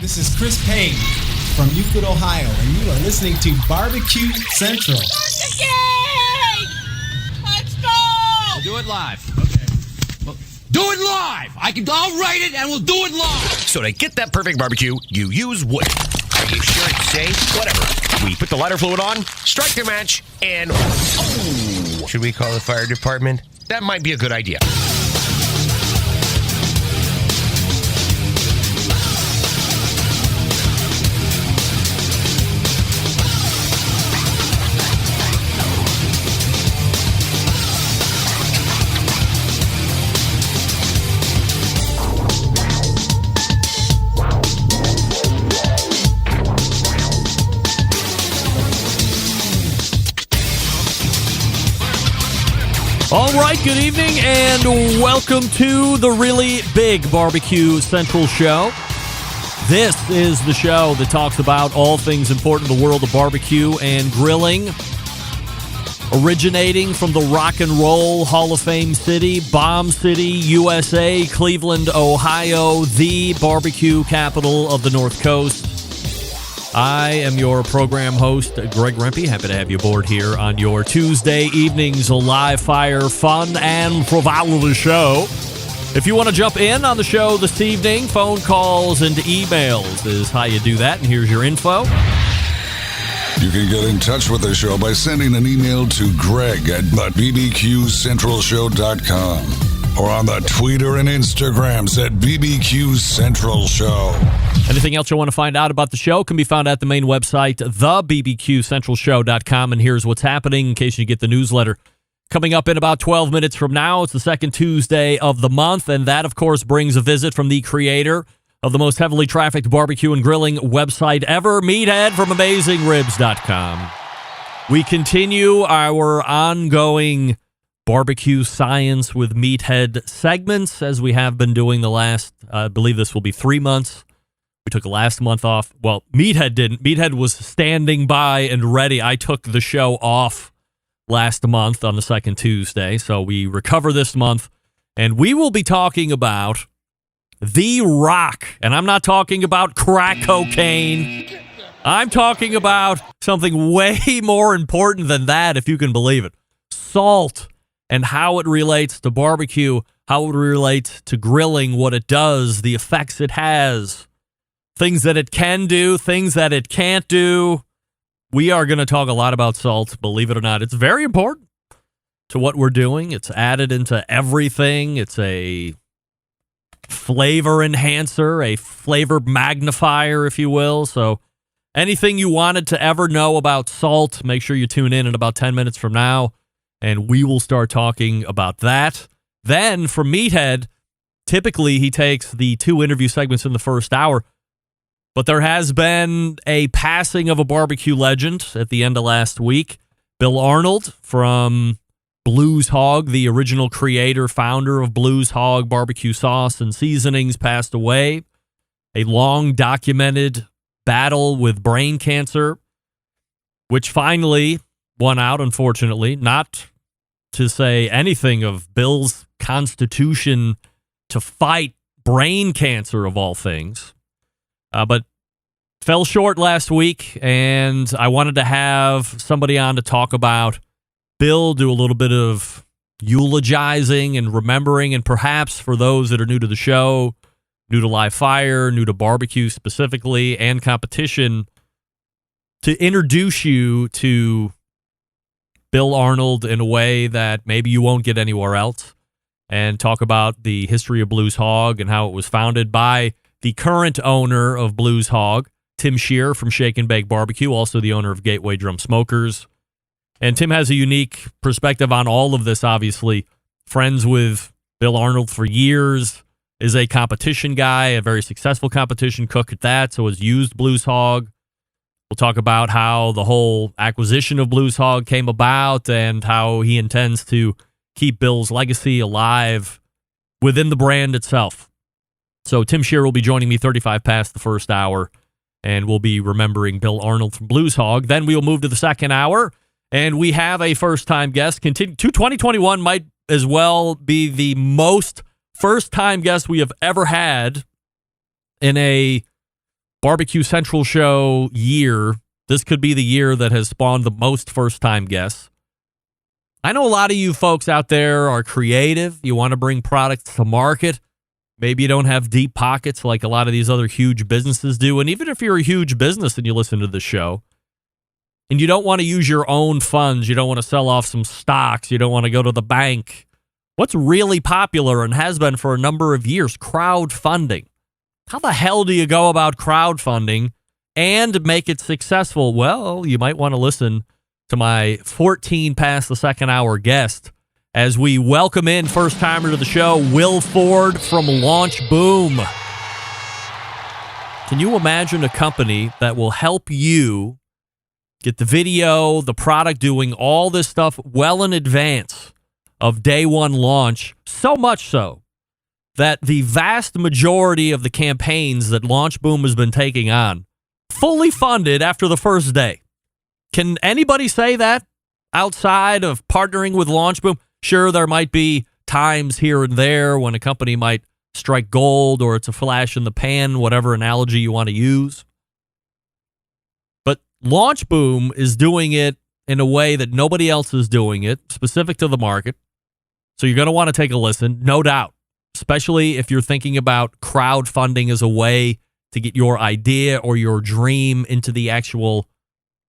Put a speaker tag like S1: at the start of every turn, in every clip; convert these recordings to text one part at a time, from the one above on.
S1: This is Chris Payne from Euclid, Ohio, and you are listening to BBQ Central.
S2: Let's go!
S3: We'll do it live. Okay. Well, do it live! I'll write it and we'll do it live!
S4: So to get that perfect barbecue, you use wood. Are you sure it's safe? Whatever. We put the lighter fluid on, strike the match, and... Oh! Should we call the fire department? That might be a good idea.
S5: All right, good evening, and welcome to the really big BBQ Central show. This is the show that talks about all things important in the world of barbecue and grilling. Originating from the Rock and Roll Hall of Fame city, Bomb City, USA, Cleveland, Ohio, the barbecue capital of the North Coast. I am your program host, Greg Rempe. Happy to have you aboard here on your Tuesday evening's live fire fun and frivolity show. If you want to jump in on the show this evening, phone calls and emails is how you do that, and here's your info.
S6: You can get in touch with the show by sending an email to Greg at bbqcentralshow.com or on the Twitter and Instagrams at BBQ Central Show.
S5: Anything else you want to find out about the show can be found at the main website, thebbqcentralshow.com. And here's what's happening in case you get the newsletter. Coming up in about 12 minutes from now, it's the second Tuesday of the month. And that, of course, brings a visit from the creator of the most heavily trafficked barbecue and grilling website ever, Meathead from AmazingRibs.com. We continue our ongoing BBQ Science with Meathead segments, as we have been doing the last, I believe this will be 3 months. We took the last month off. Well, Meathead didn't. Meathead was standing by and ready. I took the show off last month on the second Tuesday, so we recover this month, and we will be talking about The Rock. And I'm not talking about crack cocaine. I'm talking about something way more important than that, if you can believe it. Salt. And how it relates to barbecue, how it relates to grilling, what it does, the effects it has, things that it can do, things that it can't do. We are going to talk a lot about salt, believe it or not. It's very important to what we're doing. It's added into everything. It's a flavor enhancer, a flavor magnifier, if you will. So anything you wanted to ever know about salt, make sure you tune in about 10 minutes from now. And we will start talking about that. Then, from Meathead, typically he takes the 2 interview segments in the first hour. But there has been a passing of a barbecue legend at the end of last week. Bill Arnold from Blues Hog, the original creator, founder of Blues Hog barbecue sauce and seasonings, passed away. A long documented battle with brain cancer, which finally won out, unfortunately. Not to say anything of Bill's constitution to fight brain cancer, of all things. But fell short last week, and I wanted to have somebody on to talk about Bill, do a little bit of eulogizing and remembering, and perhaps for those that are new to the show, new to live fire, new to barbecue specifically, and competition, to introduce you to Bill Arnold in a way that maybe you won't get anywhere else, and talk about the history of Blues Hog and how it was founded by the current owner of Blues Hog, Tim Scheer from Shake N Bake BBQ, also the owner of Gateway Drum Smokers. And Tim has a unique perspective on all of this, obviously. Friends with Bill Arnold for years, is a competition guy, a very successful competition cook at that, so has used Blues Hog. We'll talk about how the whole acquisition of Blues Hog came about and how he intends to keep Bill's legacy alive within the brand itself. So Tim Scheer will be joining me 35 past the first hour, and we'll be remembering Bill Arnold from Blues Hog. Then we'll move to the second hour, and we have a first-time guest. 2021 might as well be the most first-time guest we have ever had in a Barbecue Central Show year, this could be the year that has spawned the most first-time guests. I know a lot of you folks out there are creative. You want to bring products to market. Maybe you don't have deep pockets like a lot of these other huge businesses do. And even if you're a huge business and you listen to the show, and you don't want to use your own funds, you don't want to sell off some stocks, you don't want to go to the bank, what's really popular and has been for a number of years? Crowdfunding. How the hell do you go about crowdfunding and make it successful? Well, you might want to listen to my 14 past the second hour guest as we welcome in first-timer to the show, Will Ford from Launch Boom. Can you imagine a company that will help you get the video, the product, doing all this stuff well in advance of day one launch, so much so that the vast majority of the campaigns that Launch Boom has been taking on fully funded after the first day? Can anybody say that outside of partnering with Launch Boom? Sure, there might be times here and there when a company might strike gold or it's a flash in the pan, whatever analogy you want to use. But Launch Boom is doing it in a way that nobody else is doing it, specific to the market. So you're going to want to take a listen, no doubt, especially if you're thinking about crowdfunding as a way to get your idea or your dream into the actual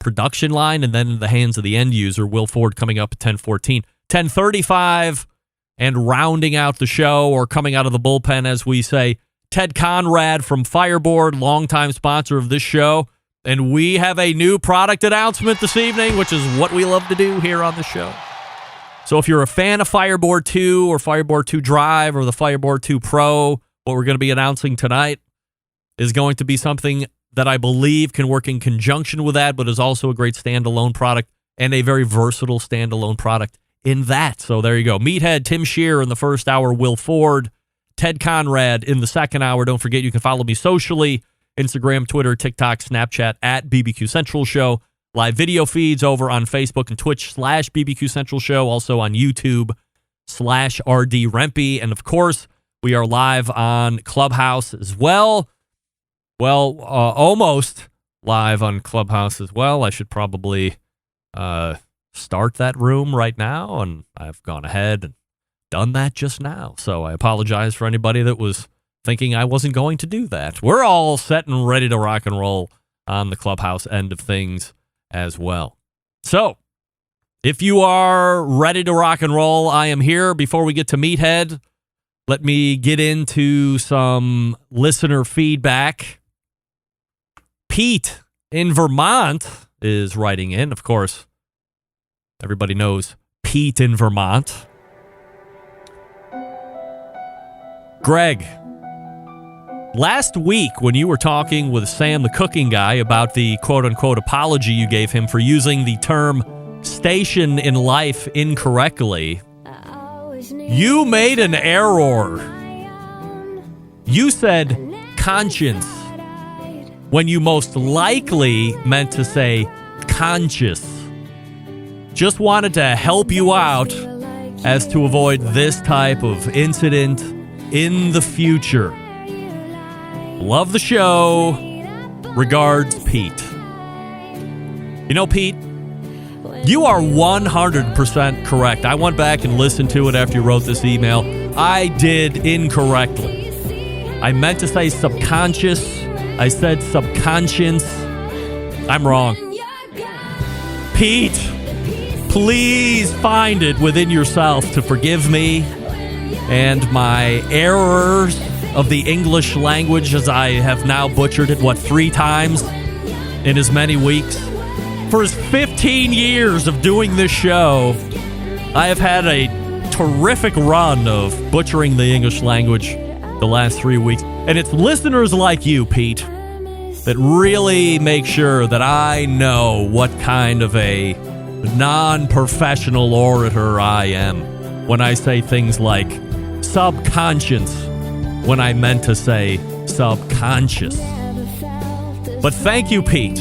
S5: production line and then in the hands of the end user. Will Ford coming up at 10:14. 10:35, and rounding out the show, or coming out of the bullpen, as we say, Ted Conrad from Fireboard, longtime sponsor of this show. And we have a new product announcement this evening, which is what we love to do here on the show. So if you're a fan of Fireboard 2 or Fireboard 2 Drive or the Fireboard 2 Pro, what we're going to be announcing tonight is going to be something that I believe can work in conjunction with that, but is also a great standalone product and a very versatile standalone product in that. So there you go. Meathead, Tim Scheer in the first hour, Will Ford, Ted Conrad in the second hour. Don't forget, you can follow me socially, Instagram, Twitter, TikTok, Snapchat, at BBQ Central Show. Live video feeds over on Facebook and Twitch /BBQ Central Show. Also on YouTube /RD Rempe. And of course, we are live on Clubhouse as well. Well, almost live on Clubhouse as well. I should probably start that room right now, and I've gone ahead and done that just now. So I apologize for anybody that was thinking I wasn't going to do that. We're all set and ready to rock and roll on the Clubhouse end of things as well. So if you are ready to rock and roll, I am here. Before we get to Meathead, let me get into some listener feedback. Pete in Vermont is writing in. Of course, everybody knows Pete in Vermont. Greg, last week when you were talking with Sam, the cooking guy, about the quote-unquote apology you gave him for using the term station in life incorrectly, you made an error. You said conscience when you most likely meant to say conscious. Just wanted to help you out as to avoid this type of incident in the future. Love the show. Regards, Pete. You know, Pete, you are 100% correct. I went back and listened to it after you wrote this email. I did incorrectly. I meant to say subconscious. I said subconscious. I'm wrong. Pete, please find it within yourself to forgive me and my errors of the English language, as I have now butchered it, 3 times in as many weeks? For his 15 years of doing this show, I have had a terrific run of butchering the English language the last 3 weeks. And it's listeners like you, Pete, that really make sure that I know what kind of a non-professional orator I am when I say things like subconscious when I meant to say subconscious. But thank you, Pete.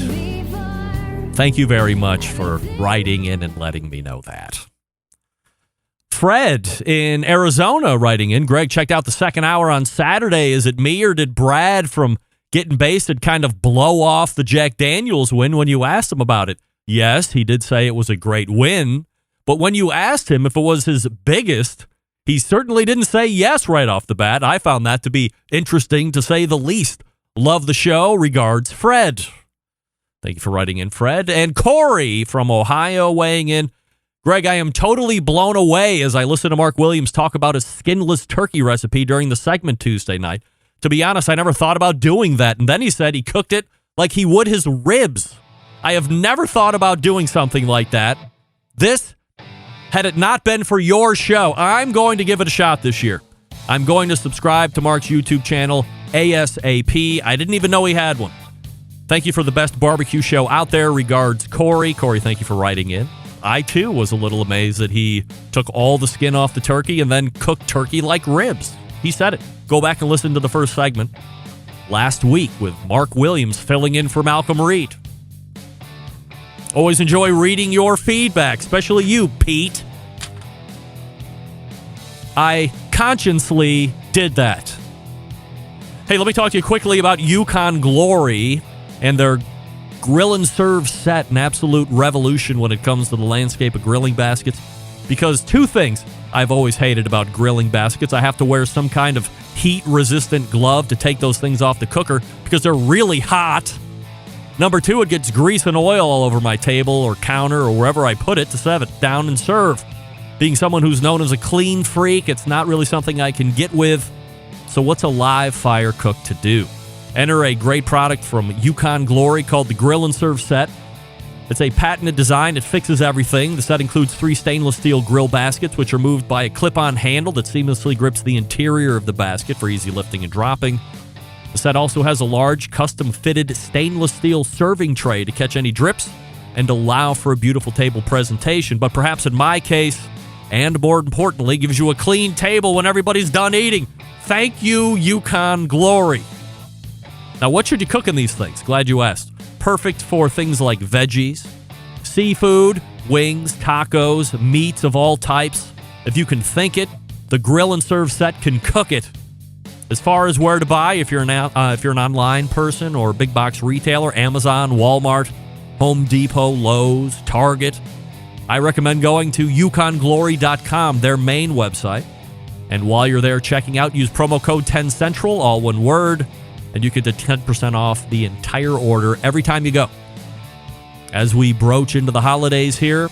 S5: Thank you very much for writing in and letting me know that. Fred in Arizona writing in. Greg, checked out the second hour on Saturday. Is it me or did Brad from getting basted kind of blow off the Jack Daniels win when you asked him about it. Yes, he did say it was a great win, but when you asked him if it was his biggest, he certainly didn't say yes right off the bat. I found that to be interesting, to say the least. Love the show. Regards, Fred. Thank you for writing in, Fred. And Corey from Ohio weighing in. Greg, I am totally blown away as I listen to Mark Williams talk about his skinless turkey recipe during the segment Tuesday night. To be honest, I never thought about doing that. And then he said he cooked it like he would his ribs. I have never thought about doing something like that. This, had it not been for your show, I'm going to give it a shot this year. I'm going to subscribe to Mark's YouTube channel ASAP. I didn't even know he had one. Thank you for the best barbecue show out there. Regards, Corey. Corey, thank you for writing in. I, too, was a little amazed that he took all the skin off the turkey and then cooked turkey like ribs. He said it. Go back and listen to the first segment last week with Mark Williams filling in for Malcolm Reed. Always enjoy reading your feedback, especially you, Pete. I consciously did that. Hey, let me talk to you quickly about Yukon Glory and their grill and serve set, an absolute revolution when it comes to the landscape of grilling baskets. Because two things I've always hated about grilling baskets. I have to wear some kind of heat-resistant glove to take those things off the cooker because they're really hot. Number two, it gets grease and oil all over my table or counter or wherever I put it to set it down and serve. Being someone who's known as a clean freak, it's not really something I can get with. So what's a live fire cook to do? Enter a great product from Yukon Glory called the Grill and Serve Set. It's a patented design. It fixes everything. The set includes 3 stainless steel grill baskets, which are moved by a clip-on handle that seamlessly grips the interior of the basket for easy lifting and dropping. The set also has a large, custom-fitted stainless steel serving tray to catch any drips and allow for a beautiful table presentation. But perhaps in my case, and more importantly, gives you a clean table when everybody's done eating. Thank you, Yukon Glory. Now, what should you cook in these things? Glad you asked. Perfect for things like veggies, seafood, wings, tacos, meats of all types. If you can think it, the Grill and Serve Set can cook it. As far as where to buy, if you're an online person or big box retailer, Amazon, Walmart, Home Depot, Lowe's, Target, I recommend going to yukonglory.com, their main website. And while you're there checking out, use promo code 10Central, all one word, and you get the 10% off the entire order every time you go. As we broach into the holidays here,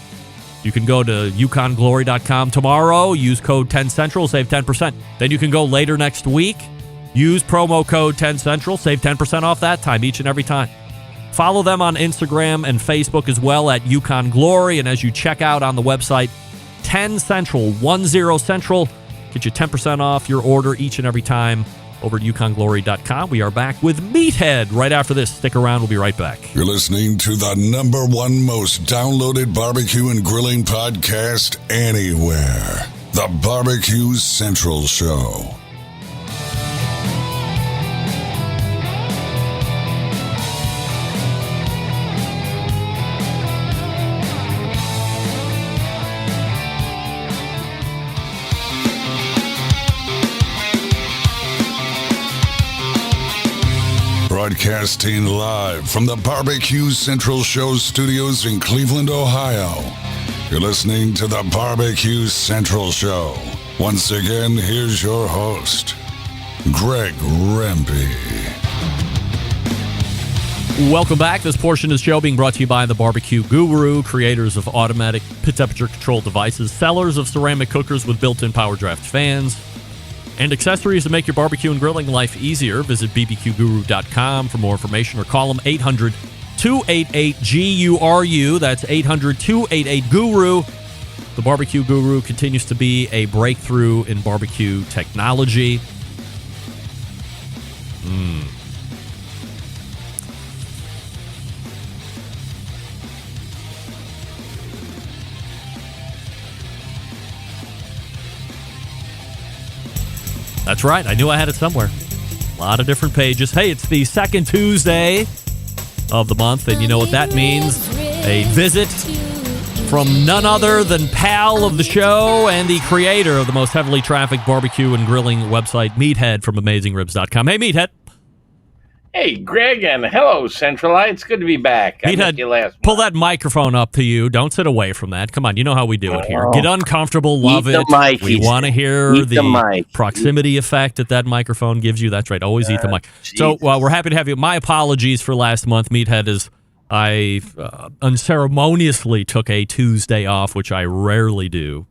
S5: you can go to yukonglory.com tomorrow, use code 10Central, save 10%. Then you can go later next week, use promo code 10Central, save 10% off that time, each and every time. Follow them on Instagram and Facebook as well at Yukon Glory. And as you check out on the website, 10 Central, 10 Central, get you 10% off your order each and every time over at yukonglory.com. We are back with Meathead right after this. Stick around. We'll be right back.
S6: You're listening to the #1 most downloaded barbecue and grilling podcast anywhere. The BBQ Central Show. Broadcasting live from the BBQ Central Show studios in Cleveland, Ohio. You're listening to the BBQ Central Show. Once again, here's your host, Greg Rempe.
S5: Welcome back. This portion of the show being brought to you by the Barbecue Guru, creators of automatic pit temperature control devices, sellers of ceramic cookers with built-in power draft fans, and accessories to make your barbecue and grilling life easier. Visit bbqguru.com for more information or call them 800-288-GURU. That's 800-288-GURU. The Barbecue Guru continues to be a breakthrough in barbecue technology. That's right. I knew I had it somewhere. A lot of different pages. Hey, it's the second Tuesday of the month, and you know what that means. A visit from none other than pal of the show and the creator of the most heavily trafficked barbecue and grilling website, Meathead from AmazingRibs.com. Hey, Meathead.
S2: Hey, Greg, and hello, Centralites. Good to be back. I missed you last
S5: pull
S2: month.
S5: that microphone up to you. Don't sit away from that. Come on, you know how we do it here. Get uncomfortable, love
S2: Eat the
S5: it.
S2: mic,
S5: We
S2: he
S5: want to
S2: said.
S5: hear
S2: Eat the mic.
S5: proximity effect that microphone gives you. That's right. Always eat the mic. So we're happy to have you. My apologies for last month. Meathead is I unceremoniously took a Tuesday off, which I rarely do.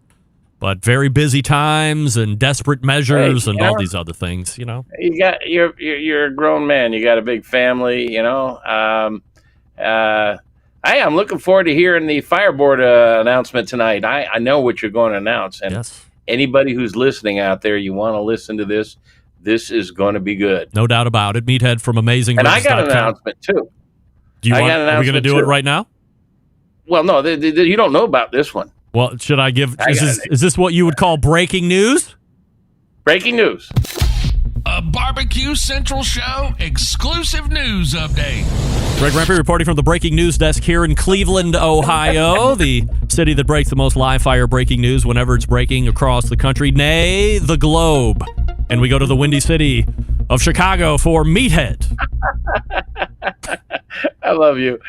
S5: But very busy times and desperate measures and all these other things, you know.
S2: You're a grown man. You got a big family, you know. I'm looking forward to hearing the Fireboard announcement tonight. I know what you're going to announce, and anybody who's listening out there, you want to listen to this. This is going to be good.
S5: No doubt about it. Meathead from Amazing.
S2: And I got an announcement too.
S5: Are we going to do it right now?
S2: Well, no, you don't know about this one.
S5: Well, should I give? Is this what you would call breaking news?
S2: Breaking news.
S7: A Barbecue Central Show exclusive news update.
S5: Greg Rempe reporting from the breaking news desk here in Cleveland, Ohio, the city that breaks the most live fire breaking news whenever it's breaking across the country, nay, the globe. And we go to the windy city of Chicago for Meathead.
S2: I love you.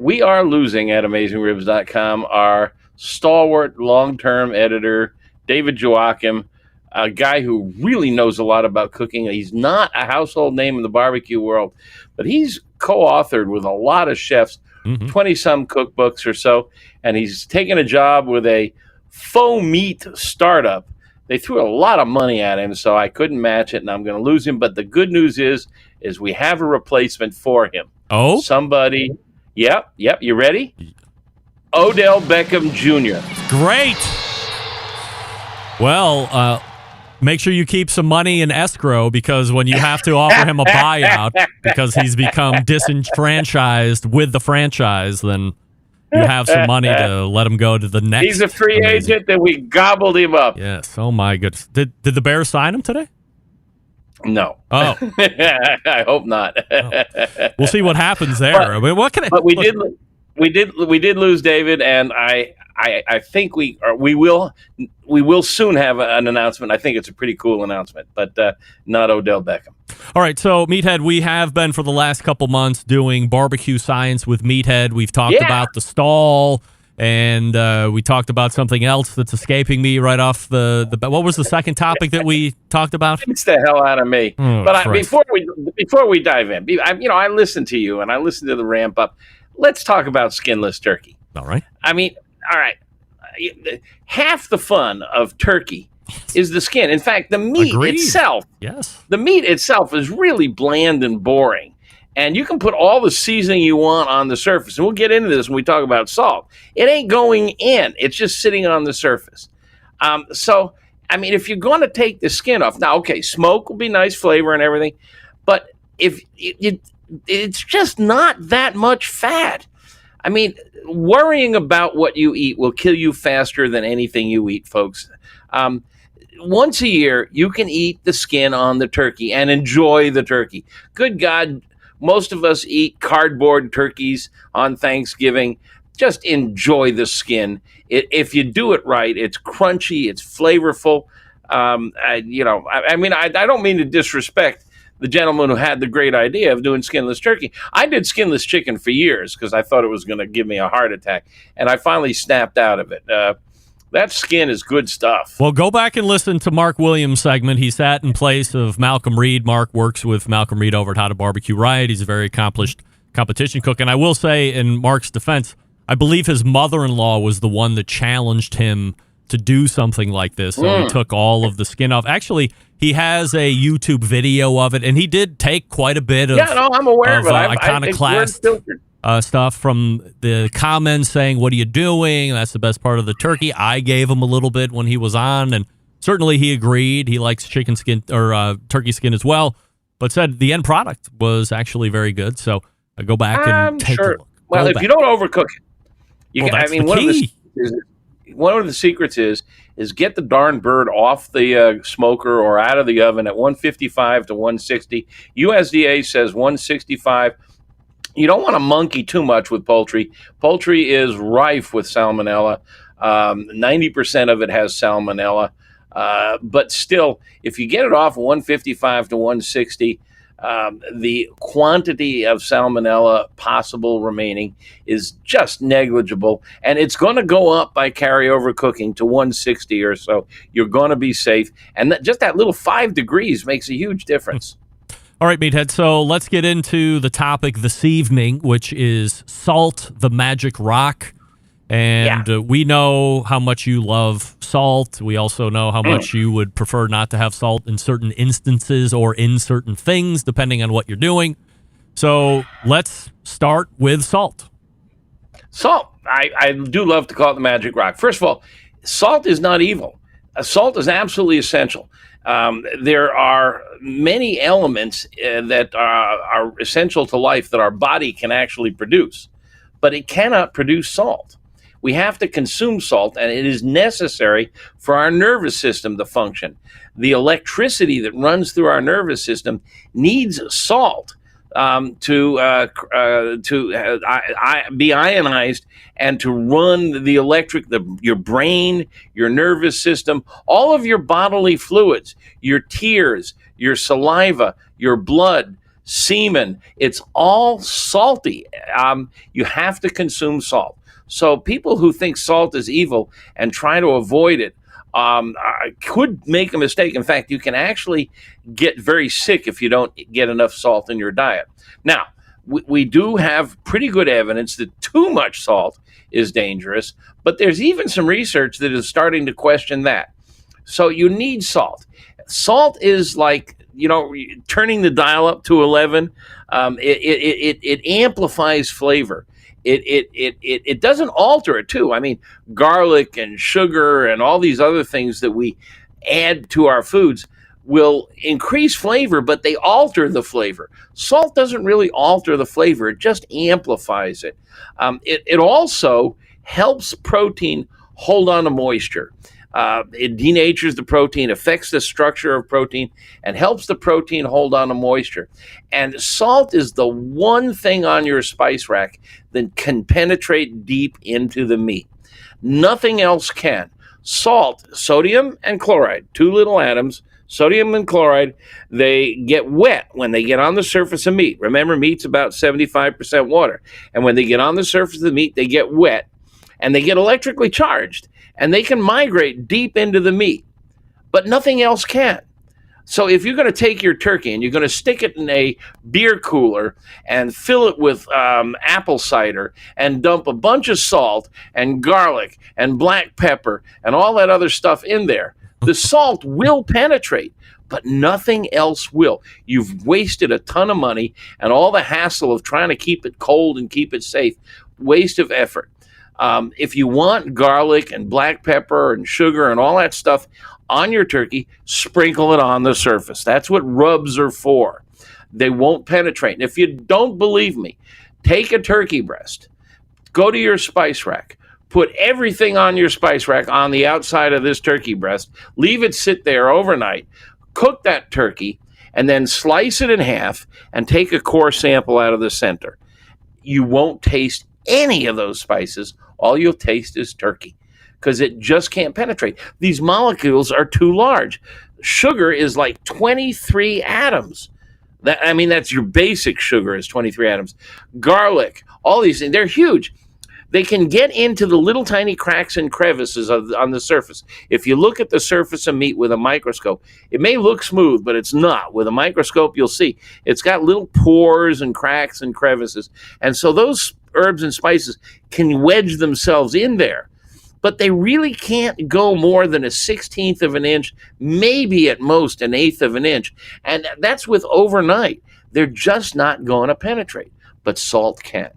S2: We are losing at AmazingRibs.com our stalwart long-term editor, David Joachim, a guy who really knows a lot about cooking. He's not a household name in the barbecue world, but he's co-authored with a lot of chefs, 20-some cookbooks or so, and he's taken a job with a faux meat startup. They threw a lot of money at him, so I couldn't match it, and I'm going to lose him. But the good news is we have a replacement for him.
S5: Oh?
S2: Somebody... Yep. You ready? Odell Beckham Jr.
S5: Great. Well, make sure you keep some money in escrow, because when you have to offer him a buyout because he's become disenfranchised with the franchise, then you have some money to let him go to the next.
S2: He's a free agent, and we gobbled him up.
S5: Yes. Oh, my goodness. Did the Bears sign him today?
S2: No.
S5: Oh.
S2: I hope not.
S5: We'll see what happens there. I mean, what can I?
S2: But we did lose David, and I think we will soon have an announcement. I think it's a pretty cool announcement, but not Odell Beckham.
S5: All right, so Meathead, we have been for the last couple months doing barbecue science with Meathead. We've talked about the stall. And we talked about something else that's escaping me right off the what was the second topic that we talked about?
S2: It's the hell out of me. Before we dive in, I listened to you and I listened to the ramp up. Let's talk about skinless turkey.
S5: All right.
S2: I mean, all right. Half the fun of turkey is the skin. In fact, the meat itself.
S5: Yes.
S2: The meat itself is really bland and boring. And you can put all the seasoning you want on the surface. And we'll get into this when we talk about salt. It ain't going in. It's just sitting on the surface. So, I mean, if you're going to take the skin off, now, okay, smoke will be nice flavor and everything. But if it's just not that much fat. I mean, worrying about what you eat will kill you faster than anything you eat, folks. Once a year, you can eat the skin on the turkey and enjoy the turkey. Good God. Most of us eat cardboard turkeys on Thanksgiving. Just enjoy the skin. If you do it right, it's crunchy, it's flavorful. I don't mean to disrespect the gentleman who had the great idea of doing skinless turkey. I did skinless chicken for years because I thought it was going to give me a heart attack, and I finally snapped out of it. That skin is good stuff.
S5: Well, go back and listen to Mark Williams' segment. He sat in place of Malcolm Reed. Mark works with Malcolm Reed over at How to Barbecue Right. He's a very accomplished competition cook. And I will say, in Mark's defense, I believe his mother-in-law was the one that challenged him to do something like this. So he took all of the skin off. Actually, he has a YouTube video of it, and he did take quite a bit of
S2: I'm aware of it.
S5: Iconoclast stuff from the comments saying, "What are you doing? That's the best part of the turkey." I gave him a little bit when he was on, and certainly he agreed. He likes chicken skin or turkey skin as well, but said the end product was actually very good. So go back and take a look.
S2: Well, if you don't overcook it, one of the secrets is get the darn bird off the smoker or out of the oven at 155 to 160. USDA says 165. You don't want to monkey too much with poultry. Poultry is rife with salmonella. 90% of it has salmonella. But still, if you get it off 155 to 160, The quantity of salmonella possible remaining is just negligible, and it's going to go up by carryover cooking to 160 or so. You're going to be safe, and just that little 5 degrees makes a huge difference.
S5: All right, Meathead, so let's get into the topic this evening, which is salt, the magic rock. And we know how much you love salt. We also know how much you would prefer not to have salt in certain instances or in certain things, depending on what you're doing. So let's start with salt.
S2: Salt. I do love to call it the magic rock. First of all, salt is not evil. Salt is absolutely essential. There are many elements that are essential to life that our body can actually produce, but it cannot produce salt. We have to consume salt, and it is necessary for our nervous system to function. The electricity that runs through our nervous system needs salt to be ionized and to run the your brain, your nervous system, all of your bodily fluids, your tears, your saliva, your blood, semen. It's all salty. You have to consume salt. So people who think salt is evil and try to avoid it could make a mistake. In fact, you can actually get very sick if you don't get enough salt in your diet. Now, we do have pretty good evidence that too much salt is dangerous, but there's even some research that is starting to question that. So you need salt. Salt is like, turning the dial up to 11. It amplifies flavor. It doesn't alter it too. I mean, garlic and sugar and all these other things that we add to our foods will increase flavor, but they alter the flavor. Salt doesn't really alter the flavor. It just amplifies it. It also helps protein hold on to moisture. It denatures the protein, affects the structure of protein, and helps the protein hold on to moisture. And salt is the one thing on your spice rack that can penetrate deep into the meat. Nothing else can. Salt, sodium and chloride, 2 little atoms, sodium and chloride, they get wet when they get on the surface of meat. Remember, meat's about 75% water. And when they get on the surface of the meat, they get wet and they get electrically charged. And they can migrate deep into the meat, but nothing else can. So if you're going to take your turkey and you're going to stick it in a beer cooler and fill it with apple cider and dump a bunch of salt and garlic and black pepper and all that other stuff in there, the salt will penetrate, but nothing else will. You've wasted a ton of money and all the hassle of trying to keep it cold and keep it safe. Waste of effort. If you want garlic and black pepper and sugar and all that stuff on your turkey, sprinkle it on the surface. That's what rubs are for. They won't penetrate. And if you don't believe me, take a turkey breast, go to your spice rack, put everything on your spice rack on the outside of this turkey breast, leave it sit there overnight, cook that turkey, and then slice it in half and take a core sample out of the center. You won't taste any of those spices. All you'll taste is turkey because it just can't penetrate. These molecules are too large. Sugar is like 23 atoms. That's your basic sugar is 23 atoms. Garlic, all these things, they're huge. They can get into the little tiny cracks and crevices on the surface. If you look at the surface of meat with a microscope, it may look smooth, but it's not. With a microscope, you'll see it's got little pores and cracks and crevices. And so those herbs and spices can wedge themselves in there, but they really can't go more than a 1/16 of an inch, maybe at most an 1/8 of an inch. And that's with overnight. They're just not going to penetrate, but salt can.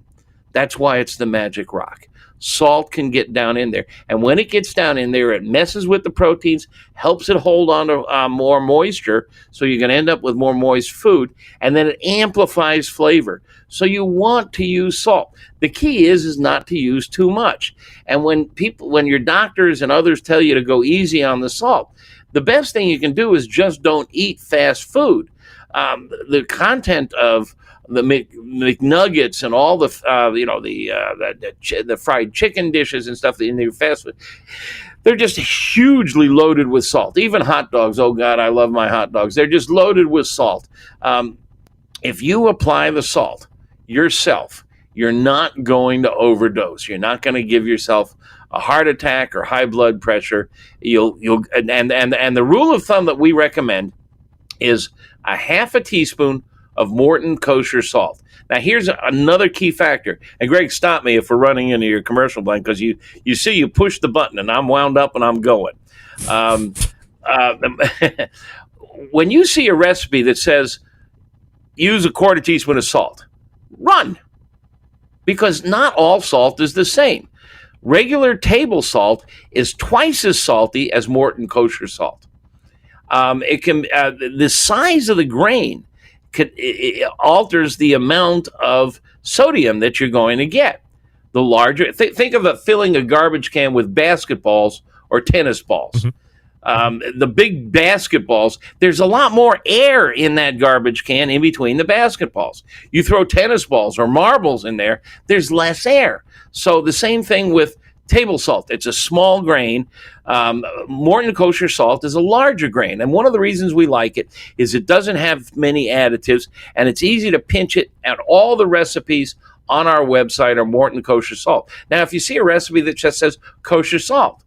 S2: That's why it's the magic rock. Salt can get down in there. And when it gets down in there, it messes with the proteins, helps it hold on to more moisture, so you're going to end up with more moist food, and then it amplifies flavor. So you want to use salt. The key is not to use too much. And when your doctors and others tell you to go easy on the salt, the best thing you can do is just don't eat fast food. The content of the McNuggets and all the fried chicken dishes and stuff in your fast food, they're just hugely loaded with salt. Even hot dogs. Oh God, I love my hot dogs. They're just loaded with salt. if you apply the salt yourself, you're not going to overdose. You're not going to give yourself a heart attack or high blood pressure. And the rule of thumb that we recommend is a half a teaspoon of Morton kosher salt. Now, here's another key factor. And Greg, stop me if we're running into your commercial blank, because you see you push the button and I'm wound up and I'm going. When you see a recipe that says use a quarter teaspoon of salt, run, because not all salt is the same. Regular table salt is twice as salty as Morton kosher salt. The size of the grain it alters the amount of sodium that you're going to get. The larger, think of filling a garbage can with basketballs or tennis balls. The big basketballs, there's a lot more air in that garbage can in between the basketballs. You throw tennis balls or marbles in there, there's less air. So the same thing with table salt. It's a small grain. Morton kosher salt is a larger grain. And one of the reasons we like it is it doesn't have many additives, and it's easy to pinch it at all the recipes on our website are Morton kosher salt. Now, if you see a recipe that just says kosher salt,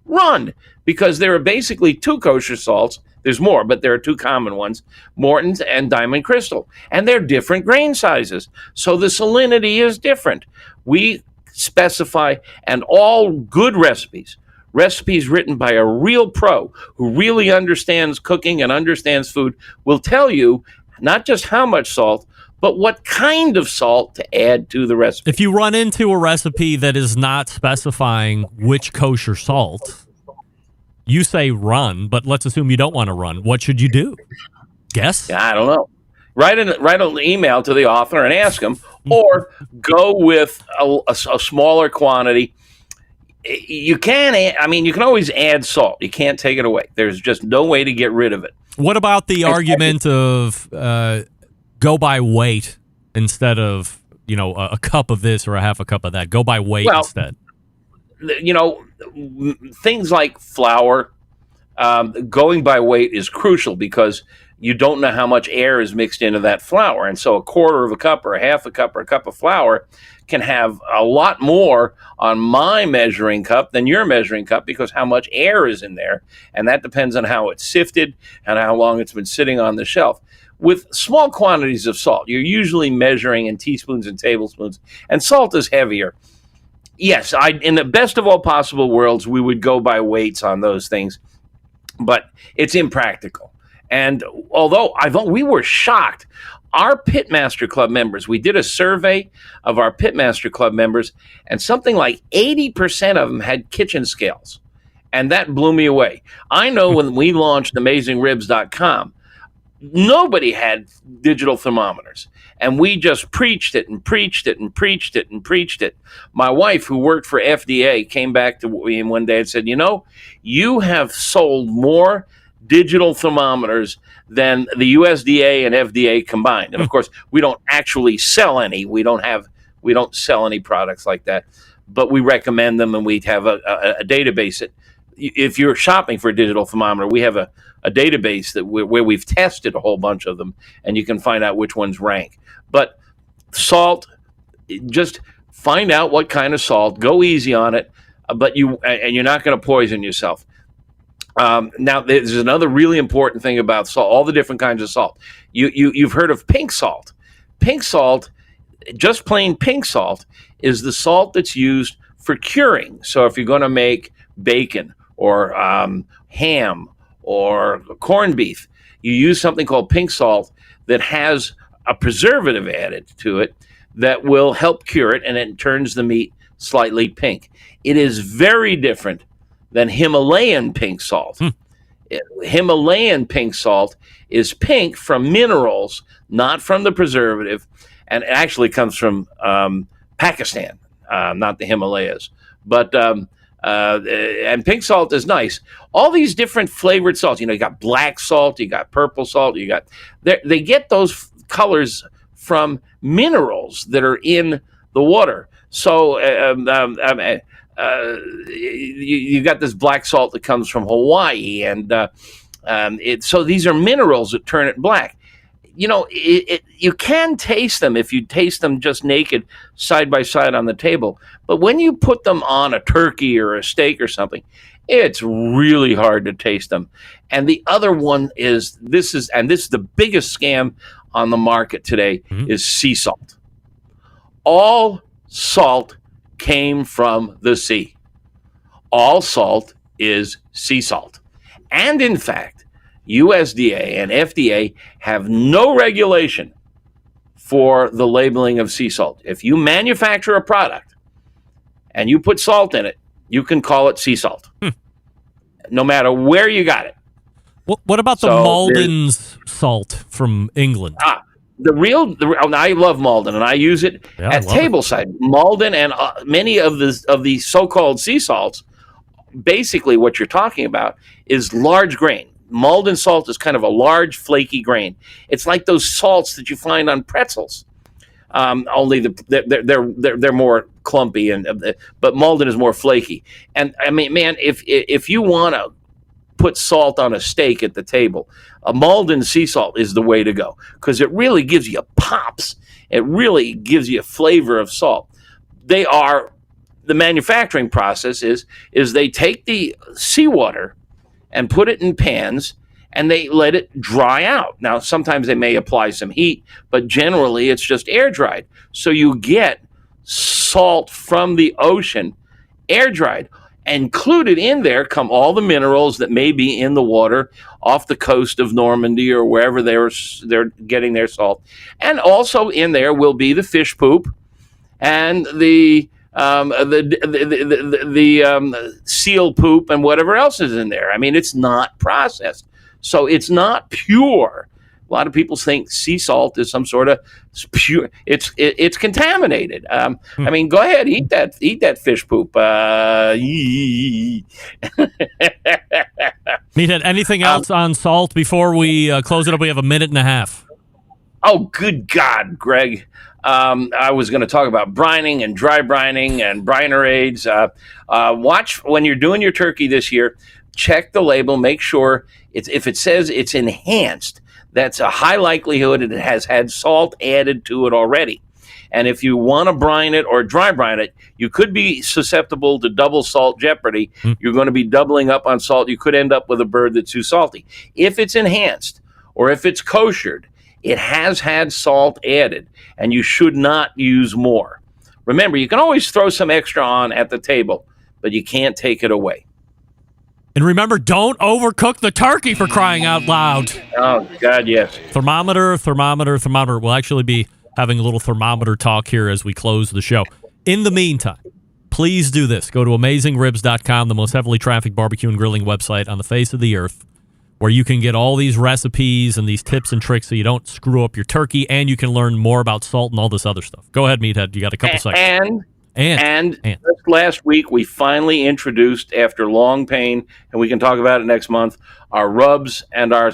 S2: run, because there are basically two kosher salts. There's more, but there are two common ones, Morton's and Diamond Crystal, and they're different grain sizes. So the salinity is different. We specify, and all good recipes written by a real pro who really understands cooking and understands food, will tell you not just how much salt, but what kind of salt to add to the recipe.
S5: If you run into a recipe that is not specifying which kosher salt, you say run, but let's assume you don't want to run. What should you do? Guess?
S2: I don't know. Write an email to the author and ask them, or go with a smaller quantity. You can always add salt. You can't take it away. There's just no way to get rid of it.
S5: What about the argument of go by weight instead of, a cup of this or a half a cup of that? Go by weight instead. Things like flour,
S2: going by weight is crucial, because you don't know how much air is mixed into that flour. And so a quarter of a cup or a half a cup or a cup of flour can have a lot more on my measuring cup than your measuring cup, because how much air is in there. And that depends on how it's sifted and how long it's been sitting on the shelf. With small quantities of salt, you're usually measuring in teaspoons and tablespoons, and salt is heavier. Yes, in the best of all possible worlds, we would go by weights on those things, but it's impractical. And although we were shocked, our Pitmaster Club members, we did a survey of our Pitmaster Club members, and something like 80% of them had kitchen scales. And that blew me away. I know when we launched AmazingRibs.com, nobody had digital thermometers. And we just preached it and preached it and preached it and preached it. My wife, who worked for FDA, came back to me one day and said, you have sold more digital thermometers than the USDA and FDA combined. And of course, we don't actually sell any. We don't sell any products like that, but we recommend them, and we have a database. If you're shopping for a digital thermometer, we have a database where we've tested a whole bunch of them, and you can find out which ones rank. But salt, just find out what kind of salt. Go easy on it, but you're not going to poison yourself. Now, there's another really important thing about salt, all the different kinds of salt. You've heard of pink salt. Pink salt, just plain pink salt, is the salt that's used for curing. So if you're going to make bacon or ham or corned beef, you use something called pink salt that has a preservative added to it that will help cure it, and it turns the meat slightly pink. It is very different than Himalayan pink salt. Himalayan pink salt is pink from minerals, not from the preservative, and it actually comes from Pakistan, not the Himalayas. But and pink salt is nice. All these different flavored salts. You got black salt, you got purple salt, they get those colors from minerals that are in the water. So you got this black salt that comes from Hawaii, and so these are minerals that turn it black. you can taste them if you taste them just naked side by side on the table. But when you put them on a turkey or a steak or something, it's really hard to taste them. And the other one is this is the biggest scam on the market today is sea salt. All salt came from the sea. All salt is sea salt. And in fact, USDA and FDA have no regulation for the labeling of sea salt. If you manufacture a product and you put salt in it, you can call it sea salt, no matter where you got it.
S5: What about the Malden's salt from England?
S2: I love Malden, and I use it at tableside. Malden and many of the so-called sea salts, basically what you're talking about is large grain. Malden salt is kind of a large, flaky grain. It's like those salts that you find on pretzels. Only they're more clumpy, but Malden is more flaky. And I mean, man, if you want to put salt on a steak at the table, a Malden sea salt is the way to go because it really gives you pops. It really gives you a flavor of salt. The manufacturing process is they take the seawater and put it in pans, and they let it dry out. Now, sometimes they may apply some heat, but generally it's just air dried. So you get salt from the ocean, air dried. Included in there come all the minerals that may be in the water off the coast of Normandy or wherever they're getting their salt. And also in there will be the fish poop and the seal poop and whatever else is in there. I mean, it's not processed, so it's not pure. A lot of people think sea salt is some sort of pure. It's contaminated. I mean, go ahead, eat that fish poop.
S5: Meathead, anything else on salt before we close it up? We have a minute and a half.
S2: Oh, good God, Greg. I was going to talk about brining and dry brining and brinerades. Watch when you're doing your turkey this year. Check the label. Make sure if it says it's enhanced, that's a high likelihood it has had salt added to it already. And if you want to brine it or dry brine it, you could be susceptible to double salt jeopardy. You're going to be doubling up on salt. You could end up with a bird that's too salty. If it's enhanced or if it's koshered, it has had salt added, and you should not use more. Remember, you can always throw some extra on at the table, but you can't take it away.
S5: And remember, don't overcook the turkey, for crying out loud.
S2: Oh, God, yes.
S5: Thermometer. We'll actually be having a little thermometer talk here as we close the show. In the meantime, please do this. Go to AmazingRibs.com, the most heavily trafficked barbecue and grilling website on the face of the earth, where you can get all these recipes and these tips and tricks so you don't screw up your turkey, and you can learn more about salt and all this other stuff. Go ahead, Meathead. You got a couple seconds.
S2: And just last week, we finally introduced, after long pain, and we can talk about it next month, our rubs and our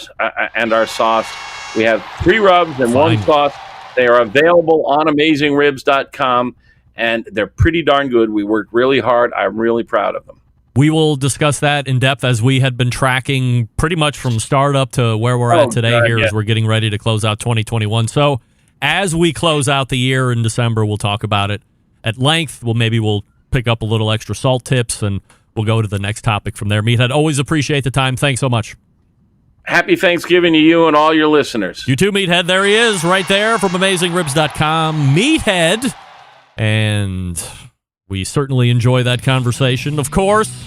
S2: sauce. We have 3 rubs and 1 sauce. They are available on AmazingRibs.com, and they're pretty darn good. We worked really hard. I'm really proud of them. We will discuss that in depth as we had been tracking pretty much from startup to where we're at today as we're getting ready to close out 2021. So as we close out the year in December, we'll talk about it at length. We'll pick up a little extra salt tips, and we'll go to the next topic from there. Meathead, always appreciate the time. Thanks so much. Happy Thanksgiving to you and all your listeners. You too, Meathead. There he is, right there from AmazingRibs.com. Meathead. And we certainly enjoy that conversation. Of course,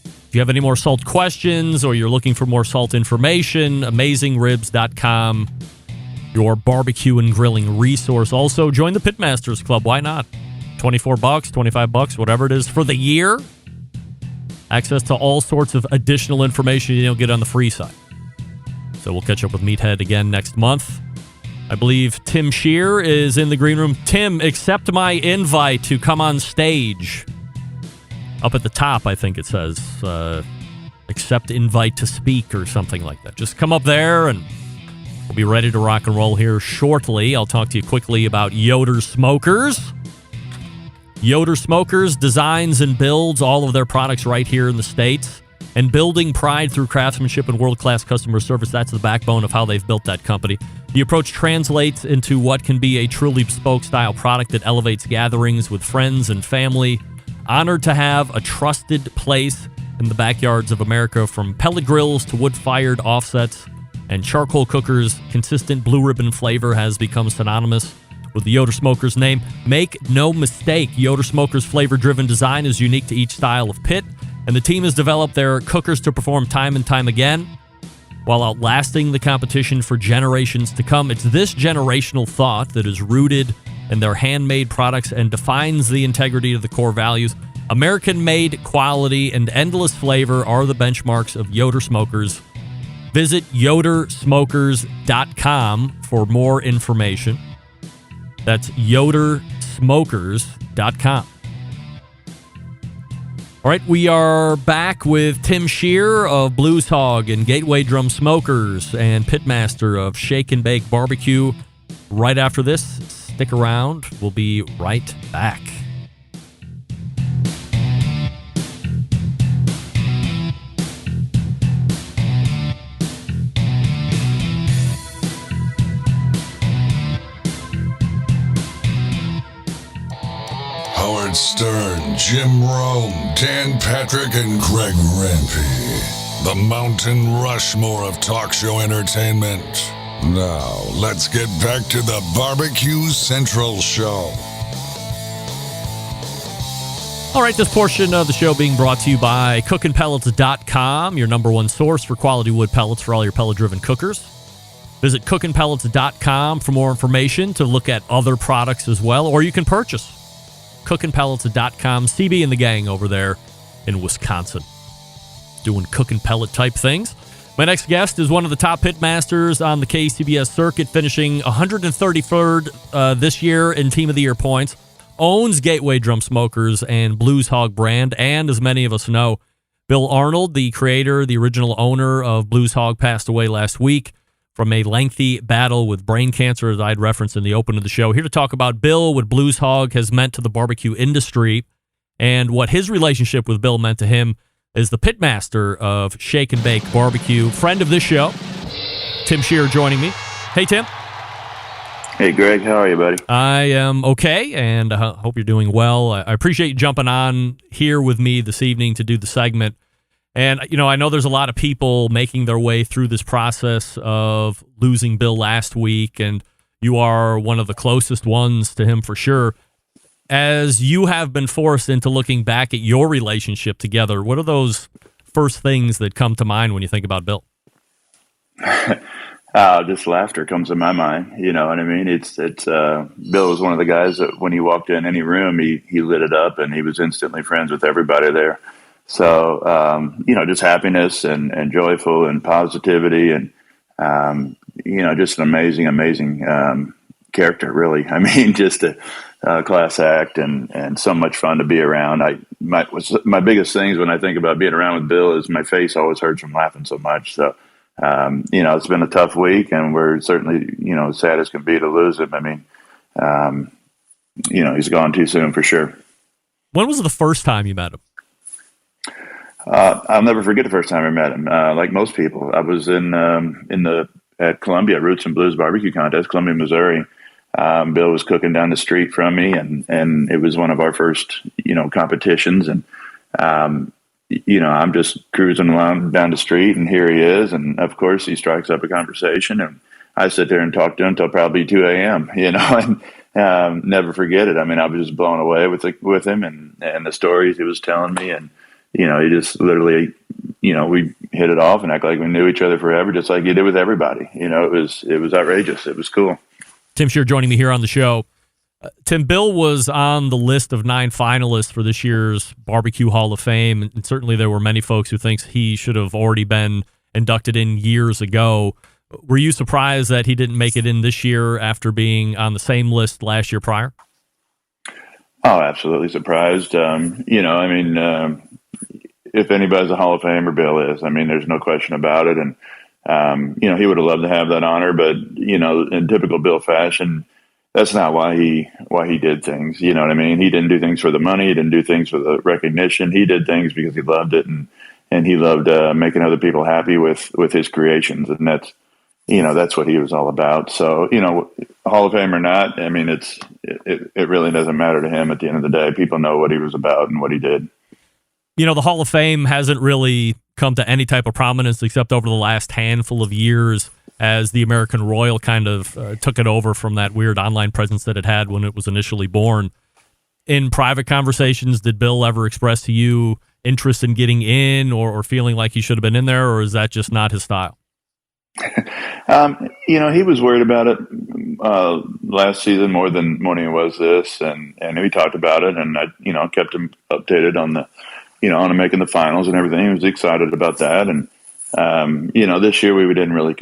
S2: if you have any more salt questions or you're looking for more salt information, AmazingRibs.com, your barbecue and grilling resource. Also, join the Pitmasters Club. Why not? $24, $25, whatever it is for the year. Access to all sorts of additional information you don't get on the free side. So we'll catch up with Meathead again next month. I believe Tim Scheer is in the green room. Tim, accept my invite to come on stage. Up at the top, I think it says, accept invite to speak or something like that. Just come up there and we'll be ready to rock and roll here shortly. I'll talk to you quickly about Yoder Smokers. Yoder Smokers designs and builds all of their products right here in the States.
S5: And building pride through craftsmanship and world-class customer service, that's the backbone of how they've built that company. The approach translates into what can be a truly bespoke-style product that elevates gatherings with friends and family. Honored to have a trusted place in the backyards of America, from pellet grills to wood-fired offsets and charcoal cookers. Consistent blue ribbon flavor has become synonymous with the Yoder Smoker's name. Make no mistake, Yoder Smoker's flavor-driven design is unique to each style of pit, and the team has developed their cookers to perform time and time again while outlasting the competition for generations to come. It's this generational thought that is rooted in their handmade products and defines the integrity of the core values. American-made quality and endless flavor are the benchmarks of Yoder Smokers. Visit yodersmokers.com for more information. That's yodersmokers.com. All right, we are back with Tim Scheer of Blues Hog and Gateway Drum Smokers and pitmaster of Shake N Bake BBQ. Right after this, stick around. We'll be right back.
S6: Howard Stern, Jim Rome, Dan Patrick, and Greg Rempe. The Mountain Rushmore of talk show entertainment. Now, let's get back to the BBQ Central Show.
S5: All right, this portion of the show being brought to you by cookinpellets.com, your number one source for quality wood pellets for all your pellet-driven cookers. Visit cookinpellets.com for more information, to look at other products as well, or you can purchase. cookinpellets.com. CB and the gang over there in Wisconsin doing cooking pellet type things. My next guest is one of the top pitmasters on the KCBS circuit, finishing 133rd this year in Team of the Year points. Owns Gateway Drum Smokers and Blues Hog brand, and as many of us know, Bill Arnold, the creator, the original owner of Blues Hog, passed away last week from a lengthy battle with brain cancer, as I'd referenced in the open of the show. Here to talk about Bill, what Blues Hog has meant to the barbecue industry, and what his relationship with Bill meant to him, is the pitmaster of Shake N Bake BBQ, friend of this show, Tim Scheer, joining me. Hey, Tim.
S8: Hey, Greg. How are you, buddy?
S5: I am okay, and I hope you're doing well. I appreciate you jumping on here with me this evening to do the segment. And, you know, I know there's a lot of people making their way through this process of losing Bill last week, and you are one of the closest ones to him for sure. As you have been forced into looking back at your relationship together, what are those first things that come to mind when you think about Bill?
S8: Just laughter comes to my mind. You know what I mean? Bill was one of the guys that when he walked in any room, he lit it up, and he was instantly friends with everybody there. So, just happiness and joyful and positivity and, just an amazing character, really. I mean, just a class act and so much fun to be around. My biggest things when I think about being around with Bill is my face always hurts from laughing so much. So, it's been a tough week, and we're certainly, sad as can be to lose him. I mean, he's gone too soon for sure.
S5: When was the first time you met him?
S8: I'll never forget the first time I met him. Like most people, I was at Columbia Roots and Blues Barbecue Contest, Columbia, Missouri. Bill was cooking down the street from me, and it was one of our first, competitions. And, I'm just cruising along down the street, and here he is. And of course he strikes up a conversation, and I sit there and talk to him until probably 2 a.m., and never forget it. I mean, I was just blown away with him and the stories he was telling me. And, he just literally, we hit it off and act like we knew each other forever, just like he did with everybody. It was outrageous. It was cool.
S5: Tim Scheer joining me here on the show. Tim, Bill was on the list of 9 finalists for this year's Barbecue Hall of Fame, and certainly there were many folks who think he should have already been inducted in years ago. Were you surprised that he didn't make it in this year after being on the same list last year prior?
S8: Oh, absolutely surprised. If anybody's a Hall of Famer, Bill is. I mean, there's no question about it. And, he would have loved to have that honor, but, in typical Bill fashion, that's not why he did things. You know what I mean? He didn't do things for the money. He didn't do things for the recognition. He did things because he loved it. And he loved making other people happy with his creations, and that's what he was all about. So, Hall of Fame or not, I mean, it really doesn't matter to him at the end of the day. People know what he was about and what he did.
S5: The Hall of Fame hasn't really come to any type of prominence except over the last handful of years as the American Royal kind of took it over from that weird online presence that it had when it was initially born. In private conversations, did Bill ever express to you interest in getting in or feeling like he should have been in there, or is that just not his style?
S8: He was worried about it last season more than he was this, and we talked about it, and I kept him updated on on him making the finals and everything. He was excited about that, and this year we didn't really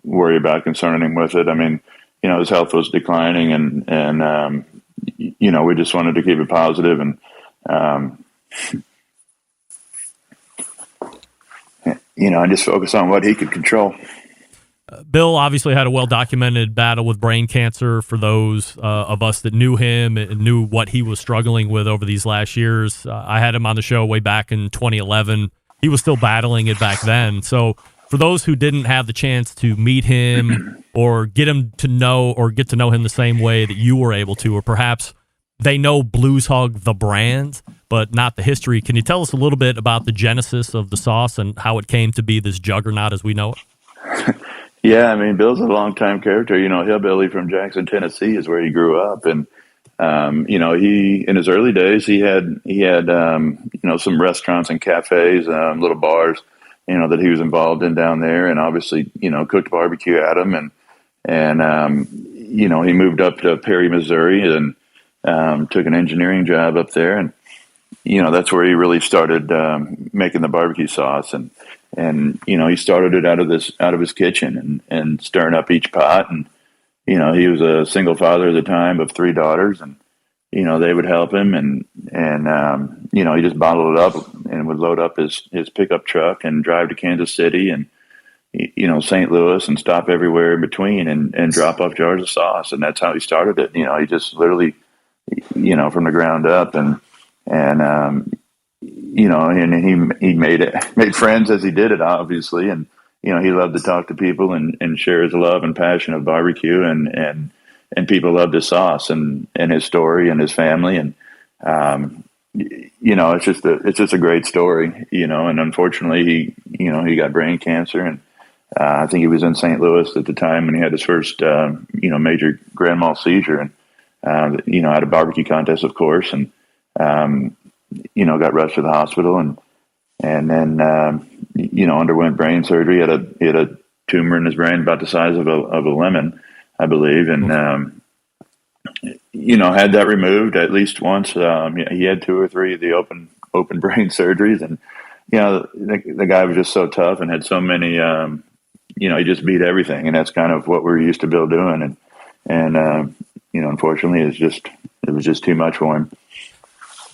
S8: worry about concerning him with it. I mean, his health was declining, and we just wanted to keep it positive and. And just focus on what he could control.
S5: Bill obviously had a well-documented battle with brain cancer. For those of us that knew him and knew what he was struggling with over these last years, I had him on the show way back in 2011. He was still battling it back then. So for those who didn't have the chance to meet him or get to know him the same way that you were able to, or perhaps they know Blues Hog, the brand, but not the history. Can you tell us a little bit about the genesis of the sauce and how it came to be this juggernaut as we know it?
S8: Yeah, I mean, Bill's a longtime character. Hillbilly from Jackson, Tennessee is where he grew up. And, he, in his early days, he had some restaurants and cafes, little bars, that he was involved in down there. And obviously, cooked barbecue at him. And he moved up to Perry, Missouri and, took an engineering job up there, and that's where he really started making the barbecue sauce, and he started it out of his kitchen and stirring up each pot, and he was a single father at the time of 3 daughters, and they would help him, and he just bottled it up and would load up his pickup truck and drive to Kansas City and St. Louis and stop everywhere in between and drop off jars of sauce, and that's how he started it. He just literally from the ground up, and he made friends as he did it, obviously. And, he loved to talk to people and share his love and passion of barbecue, and people loved his sauce and his story and his family. And, it's just a great story, and unfortunately he got brain cancer, and I think he was in St. Louis at the time when he had his first, major grand mal seizure, and, at a barbecue contest, of course, and, got rushed to the hospital and then, underwent brain surgery. He had a tumor in his brain about the size of a lemon, I believe. And, had that removed at least once. He had 2 or 3 of the open brain surgeries, and, the guy was just so tough and had so many, he just beat everything. And that's kind of what we're used to Bill doing. And unfortunately it was just too much for him.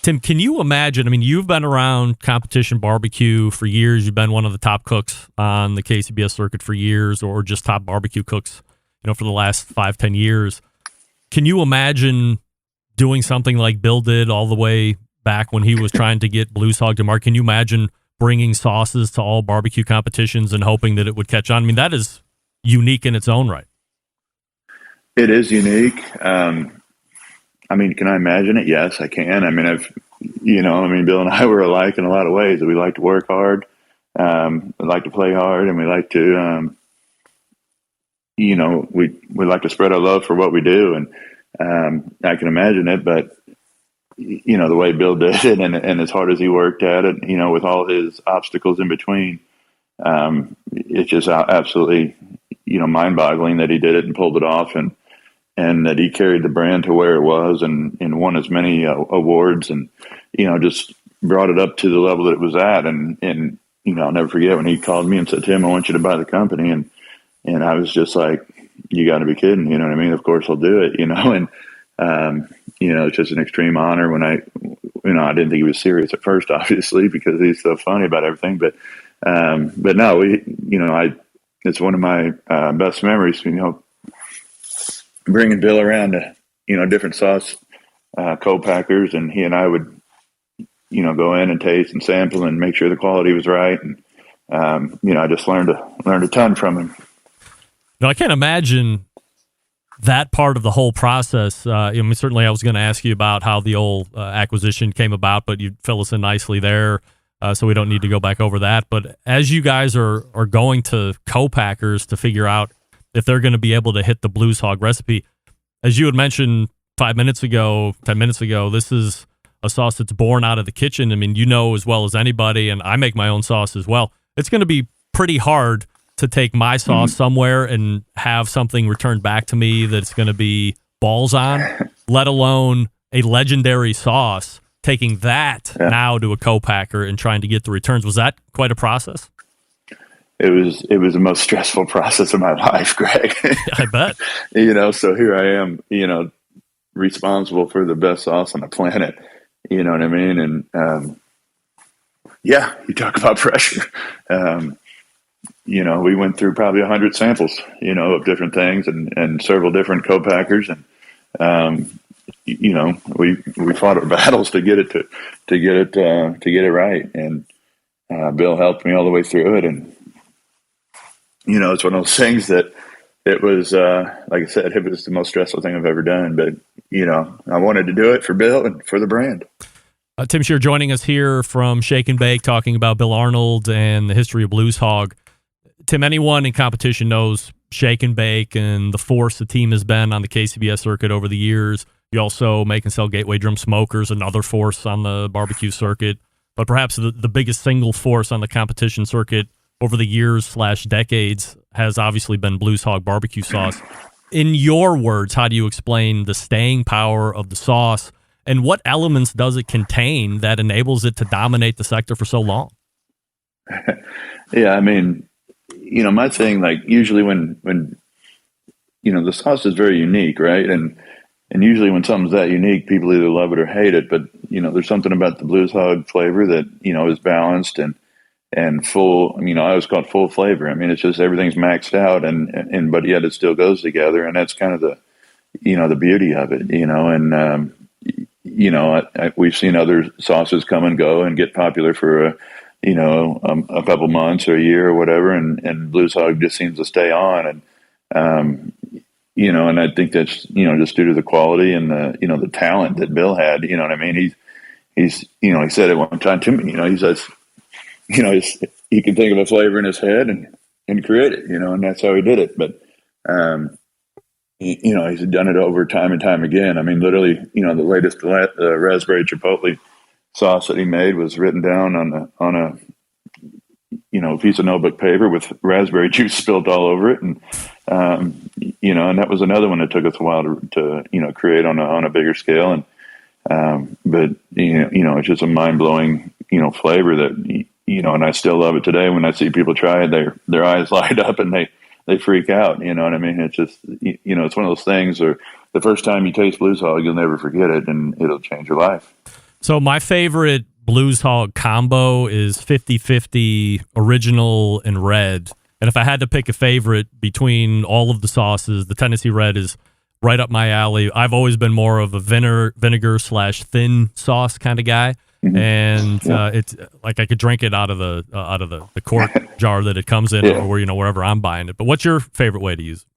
S5: Tim, can you imagine? I mean, you've been around competition barbecue for years. You've been one of the top cooks on the KCBS circuit for years, or just top barbecue cooks, for the last 5-10 years. Can you imagine doing something like Bill did all the way back when he was trying to get Blues Hog to market? Can you imagine bringing sauces to all barbecue competitions and hoping that it would catch on? I mean, that is unique in its own right.
S8: It is unique. Can I imagine it? Yes, I can. I mean, Bill and I were alike in a lot of ways. We like to work hard. We like to play hard, and we like to, we like to spread our love for what we do. And I can imagine it, but the way Bill did it, and as hard as he worked at it, with all his obstacles in between, it's just absolutely, mind-boggling that he did it and pulled it off, and that he carried the brand to where it was and won as many awards, and, just brought it up to the level that it was at. And I'll never forget when he called me and said, "Tim, I want you to buy the company." And I was just like, "You got to be kidding." You know what I mean? Of course I'll do it, and, it's just an extreme honor when I didn't think he was serious at first, obviously, because he's so funny about everything. But no, it's one of my best memories, bringing Bill around to, different sauce co-packers, and he and I would, go in and taste and sample and make sure the quality was right. And, I just learned a ton from him.
S5: No, I can't imagine that part of the whole process. Certainly I was going to ask you about how the old acquisition came about, but you fill us in nicely there. So we don't need to go back over that. But as you guys are going to co-packers to figure out if they're going to be able to hit the Blues Hog recipe, as you had mentioned 10 minutes ago, this is a sauce that's born out of the kitchen. I mean, as well as anybody, and I make my own sauce as well. It's going to be pretty hard to take my sauce somewhere and have something returned back to me that's going to be balls on, let alone a legendary sauce. Taking that now to a co-packer and trying to get the returns. Was that quite a process?
S8: It was the most stressful process of my life, Greg.
S5: I bet.
S8: So here I am, responsible for the best sauce on the planet. You know what I mean? And, you talk about pressure. We went through probably 100 samples, of different things and several different co-packers. And, we fought our battles to get it right. And, Bill helped me all the way through it. And, it's one of those things that it was, like I said, it was the most stressful thing I've ever done, but I wanted to do it for Bill and for the brand.
S5: Tim Scheer joining us here from Shake N Bake, talking about Bill Arnold and the history of Blues Hog. Tim, anyone in competition knows Shake N Bake and the force the team has been on the KCBS circuit over the years. You also make and sell Gateway Drum Smokers, another force on the barbecue circuit. But perhaps the biggest single force on the competition circuit over the years/decades has obviously been Blues Hog barbecue sauce. In your words, how do you explain the staying power of the sauce, and what elements does it contain that enables it to dominate the sector for so long?
S8: Yeah, I mean, my thing, like usually when the sauce is very unique, right? And usually when something's that unique, people either love it or hate it. But, there's something about the Blues Hog flavor that, is balanced and full. I always call it full flavor. I mean, it's just everything's maxed out but yet it still goes together. And that's kind of the beauty of it, and, we've seen other sauces come and go and get popular for a couple months or a year or whatever. And Blues Hog just seems to stay on. And, and I think that's, just due to the quality and the talent that Bill had, you know what I mean? He said it one time to me, he says, he can think of a flavor in his head and create it, and that's how he did it. But, he's done it over time and time again. I mean, literally, the latest raspberry chipotle sauce that he made was written down on a piece of notebook paper with raspberry juice spilled all over it. And, and that was another one that took us a while to create on a bigger scale. And, but, it's just a mind blowing, flavor that, and I still love it today. When I see people try it, their eyes light up and they freak out. You know what I mean? It's just, it's one of those things where the first time you taste Blues Hog, you'll never forget it and it'll change your life. So
S5: my favorite Blues Hog combo is 50-50 original and red. And if I had to pick a favorite between all of the sauces, the Tennessee Red is right up my alley. I've always been more of a vinegar/thin sauce kind of guy. Mm-hmm. And it's like I could drink it out of the quart jar that it comes in, or wherever I'm buying it. But what's your favorite way to use it?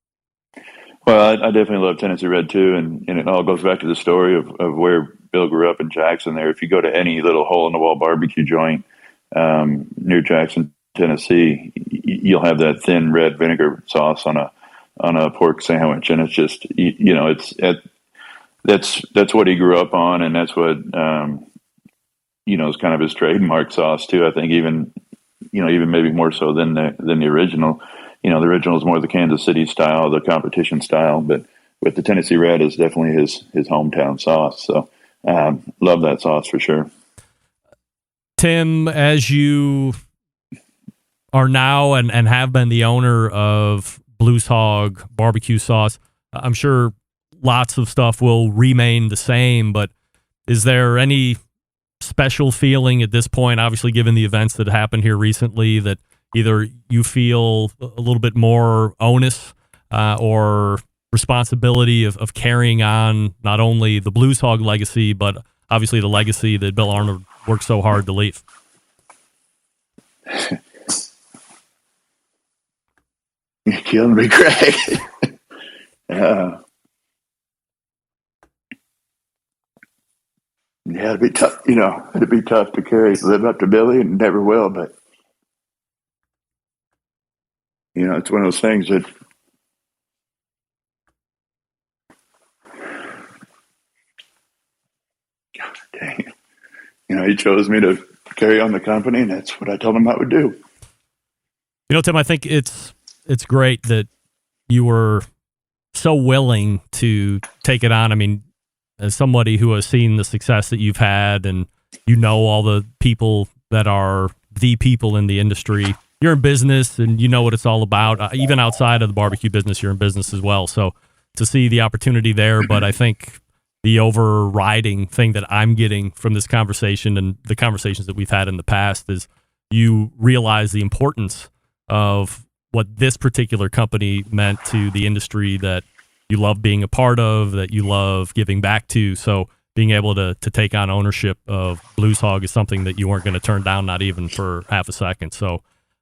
S8: Well, I definitely love Tennessee Red too, and it all goes back to the story of where Bill grew up in Jackson. There, if you go to any little hole in the wall barbecue joint near Jackson, Tennessee, you'll have that thin red vinegar sauce on a pork sandwich, and it's just that's what he grew up on, and that's what is kind of his trademark sauce too. I think even maybe more so than the original. The original is more the Kansas City style, the competition style, but the Tennessee Red is definitely his hometown sauce. So love that sauce for sure.
S5: Tim, as you are now and have been the owner of Blues Hog barbecue sauce, I'm sure lots of stuff will remain the same, but is there any special feeling at this point, obviously given the events that happened here recently, that either you feel a little bit more onus or responsibility of carrying on not only the Blues Hog legacy, but obviously the legacy that Bill Arnold worked so hard to leave.
S8: You're killing me, Craig. Yeah, it'd be tough. It'd be tough to live up to Billy, and never will. But it's one of those things that God dang. He chose me to carry on the company, and that's what I told him I would do.
S5: Tim, I think it's great that you were so willing to take it on. I mean, as somebody who has seen the success that you've had, and all the people that are the people in the industry, you're in business and you know what it's all about. Even outside of the barbecue business, you're in business as well. So to see the opportunity there, but I think the overriding thing that I'm getting from this conversation and the conversations that we've had in the past is you realize the importance of what this particular company meant to the industry that you love being a part of, that you love giving back to. So being able to take on ownership of Blues Hog is something that you weren't going to turn down, not even for half a second. So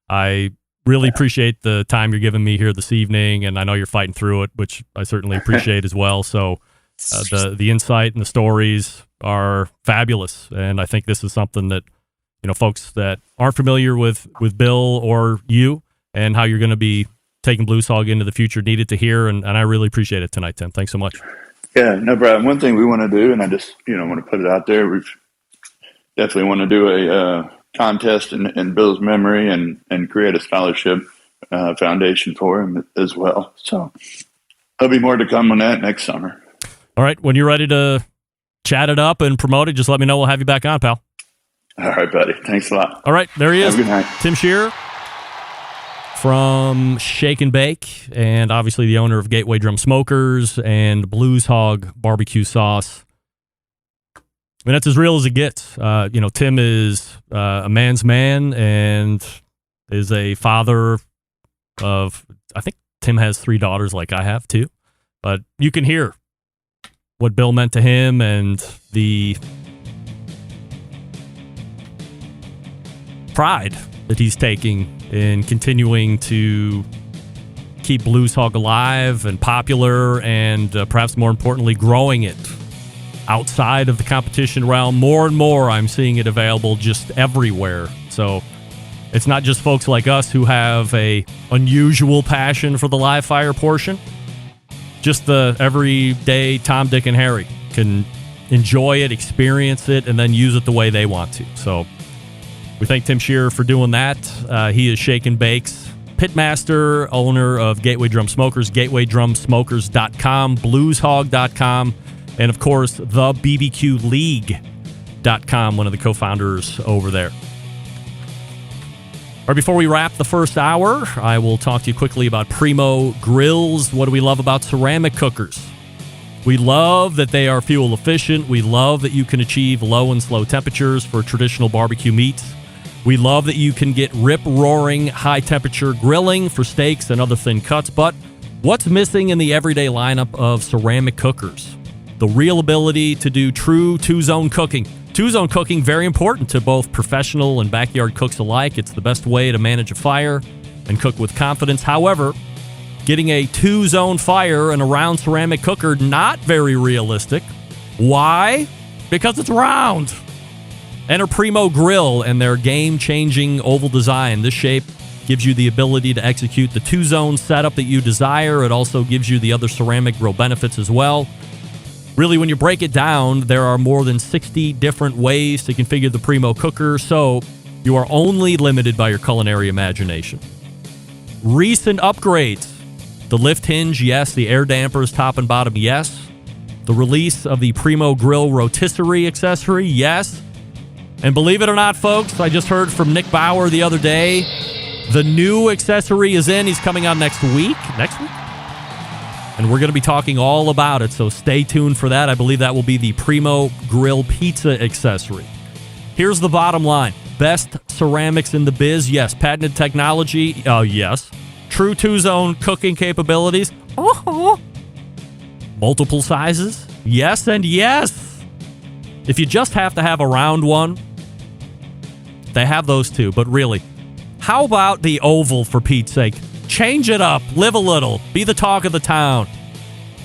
S5: I really appreciate the time you're giving me here this evening, and I know you're fighting through it, which I certainly appreciate as well. So the insight and the stories are fabulous, and I think this is something that folks that aren't familiar with Bill or you and how you're going to be taking Blues Hog into the future needed to hear, and I really appreciate it tonight, Tim. Thanks so much.
S8: Yeah, no problem. One thing we want to do, and I just want to put it out there, we definitely want to do a contest in Bill's memory and create a scholarship foundation for him as well. So there'll be more to come on that next summer.
S5: All right, when you're ready to chat it up and promote it, just let me know. We'll have you back on, pal.
S8: All right, buddy. Thanks a lot.
S5: All right, there he is.
S8: Have a good night.
S5: Tim Scheer from Shake N Bake, and obviously the owner of Gateway Drum Smokers and Blues Hog Barbecue Sauce. I mean, that's as real as it gets. Tim is a man's man and is a father of, I think Tim has 3 daughters like I have too. But you can hear what Bill meant to him and the pride that he's taking in continuing to keep Blues Hog alive and popular, and perhaps more importantly, growing it outside of the competition realm. More and more, I'm seeing it available just everywhere. So it's not just folks like us who have a unusual passion for the live fire portion. Just the everyday Tom, Dick, and Harry can enjoy it, experience it, and then use it the way they want to. So we thank Tim Scheer for doing that. He is Shake N Bake's pitmaster, owner of Gateway Drum Smokers, gatewaydrumsmokers.com, blueshog.com, and of course, the BBQLeague.com, one of the co-founders over there. All right, before we wrap the first hour, I will talk to you quickly about Primo Grills. What do we love about ceramic cookers? We love that they are fuel efficient. We love that you can achieve low and slow temperatures for traditional barbecue meats. We love that you can get rip-roaring, high-temperature grilling for steaks and other thin cuts. But what's missing in the everyday lineup of ceramic cookers? The real ability to do true two-zone cooking. Two-zone cooking, very important to both professional and backyard cooks alike. It's the best way to manage a fire and cook with confidence. However, getting a two-zone fire in a round ceramic cooker, not very realistic. Why? Because it's round. Enter Primo Grill and their game-changing oval design. This shape gives you the ability to execute the two-zone setup that you desire. It also gives you the other ceramic grill benefits as well. Really, when you break it down, there are more than 60 different ways to configure the Primo cooker, so you are only limited by your culinary imagination. Recent upgrades. The lift hinge, yes. The air dampers, top and bottom, yes. The release of the Primo Grill rotisserie accessory, yes. And believe it or not, folks, I just heard from Nick Bauer the other day. The new accessory is in. He's coming on next week. And we're going to be talking all about it, so stay tuned for that. I believe that will be the Primo Grill pizza accessory. Here's the bottom line. Best ceramics in the biz, yes. Patented technology, yes. True two-zone cooking capabilities, multiple sizes, yes and yes. If you just have to have a round one, they have those too. But really, how about the oval, for Pete's sake? Change it up. Live a little. Be the talk of the town.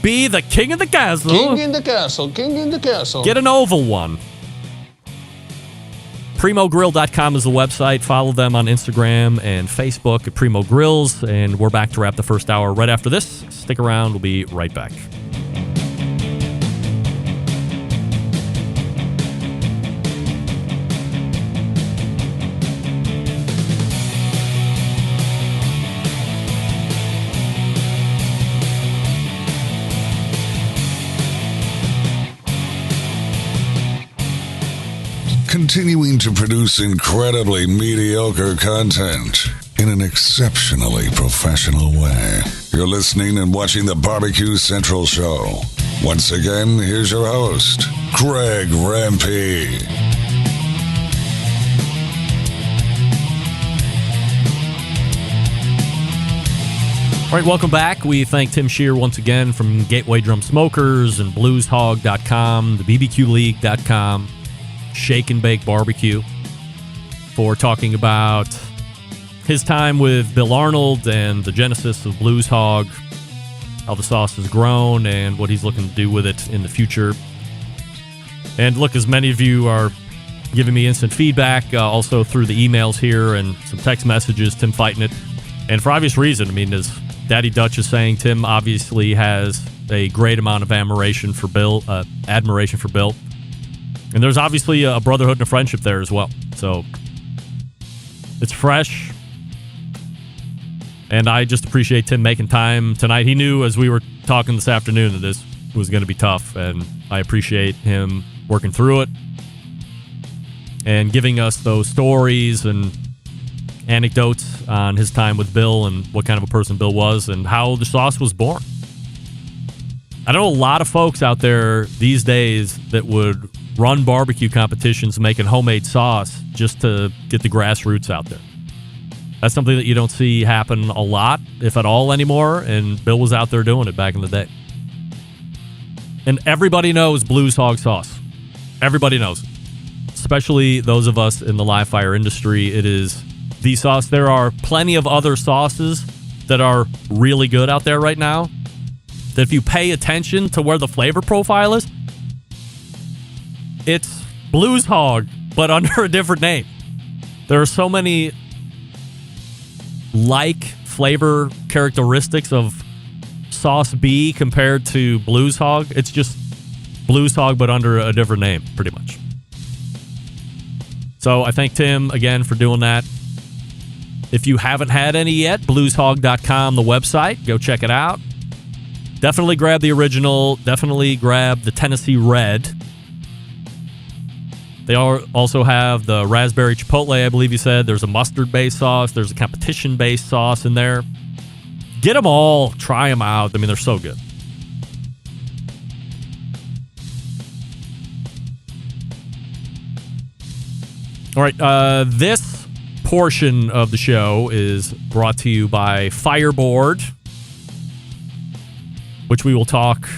S5: Be the king of the castle.
S9: King in the castle. King in the castle.
S5: Get an oval one. PrimoGrill.com is the website. Follow them on Instagram and Facebook at Primo Grills. And we're back to wrap the first hour right after this. Stick around. We'll be right back.
S6: Continuing to produce incredibly mediocre content in an exceptionally professional way. You're listening and watching the BBQ Central Show. Once again, here's your host, Greg Rempe.
S5: All right, welcome back. We thank Tim Scheer once again from Gateway Drum Smokers and BluesHog.com, the BBQLeague.com, Shake N Bake BBQ, for talking about his time with Bill Arnold and the genesis of Blues Hog, how the sauce has grown and what he's looking to do with it in the future. And look, as many of you are giving me instant feedback, also through the emails here and some text messages, Tim fighting it. And for obvious reason, I mean, as Daddy Dutch is saying, Tim obviously has a great amount of admiration for Bill. And there's obviously a brotherhood and a friendship there as well. So it's fresh. And I just appreciate Tim making time tonight. He knew as we were talking this afternoon that this was going to be tough. And I appreciate him working through it and giving us those stories and anecdotes on his time with Bill and what kind of a person Bill was and how the sauce was born. I know a lot of folks out there these days that would run barbecue competitions making homemade sauce just to get the grassroots out there. That's something that you don't see happen a lot, if at all, anymore, and Bill was out there doing it back in the day. And everybody knows Blues Hog sauce. Everybody knows. Especially those of us in the live fire industry. It is the sauce. There are plenty of other sauces that are really good out there right now, that if you pay attention to where the flavor profile is, it's Blues Hog, but under a different name. There are so many flavor characteristics of Sauce B compared to Blues Hog. It's just Blues Hog, but under a different name, pretty much. So I thank Tim again for doing that. If you haven't had any yet, blueshog.com, the website, go check it out. Definitely grab the original. Definitely grab the Tennessee Red. They also have the raspberry chipotle, I believe you said. There's a mustard-based sauce. There's a competition-based sauce in there. Get them all. Try them out. I mean, they're so good. All right, this portion of the show is brought to you by Fireboard, which we will talk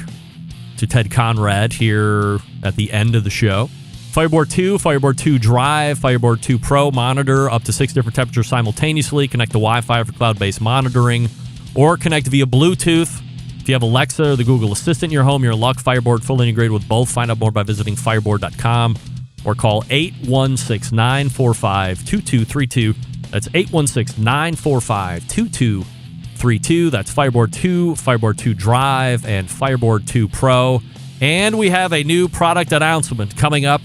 S5: to Ted Conrad here at the end of the show. Fireboard 2, Fireboard 2 Drive, Fireboard 2 Pro monitor up to 6 different temperatures simultaneously. Connect to Wi-Fi for cloud-based monitoring or connect via Bluetooth. If you have Alexa or the Google Assistant in your home, you're in luck. Fireboard fully integrated with both. Find out more by visiting fireboard.com or call 816-945-2232. That's 816-945-2232. That's Fireboard 2, Fireboard 2 Drive, and Fireboard 2 Pro. And we have a new product announcement coming up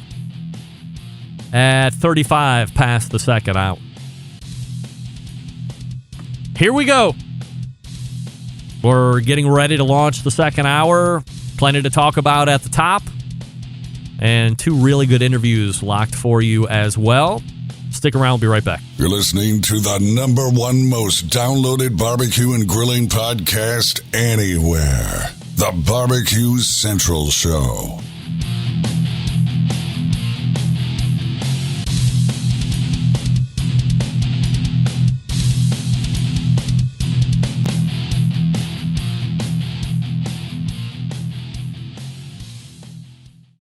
S5: at 35 past the second hour. Here we go. We're getting ready to launch the second hour. Plenty to talk about at the top. And 2 really good interviews locked for you as well. Stick around. We'll be right back.
S6: You're listening to the #1 most downloaded barbecue and grilling podcast anywhere. The BBQ Central Show.